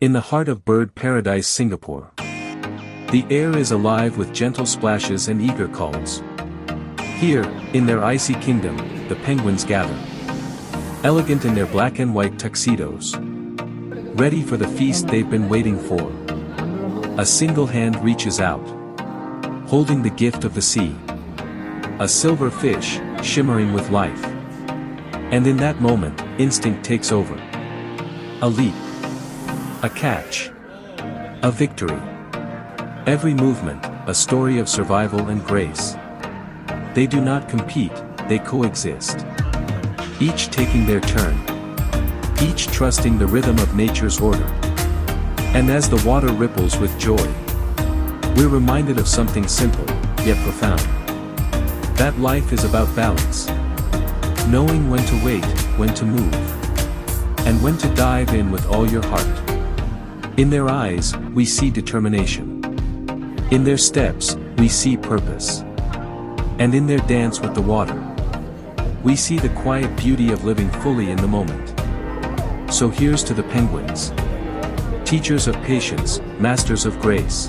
In the heart of bird paradise Singapore. The air is alive with gentle splashes and eager calls. Here, in their icy kingdom, the penguins gather. Elegant in their black and white tuxedos. Ready for the feast they've been waiting for. A single hand reaches out, holding the gift of the sea. A silver fish, shimmering with life. And in that moment, instinct takes over. A leap. A catch. A victory. Every movement, a story of survival and grace. They do not compete, they coexist. Each taking their turn. Each trusting the rhythm of nature's order. And as the water ripples with joy, we're reminded of something simple, yet profound. That life is about balance. Knowing when to wait, when to move. And when to dive in with all your heart. In their eyes, we see determination. In their steps, we see purpose. And in their dance with the water, we see the quiet beauty of living fully in the moment. So here's to the penguins. Teachers of patience, masters of grace.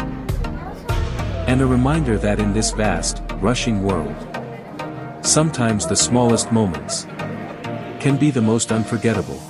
And a reminder that in this vast, rushing world, sometimes the smallest moments can be the most unforgettable.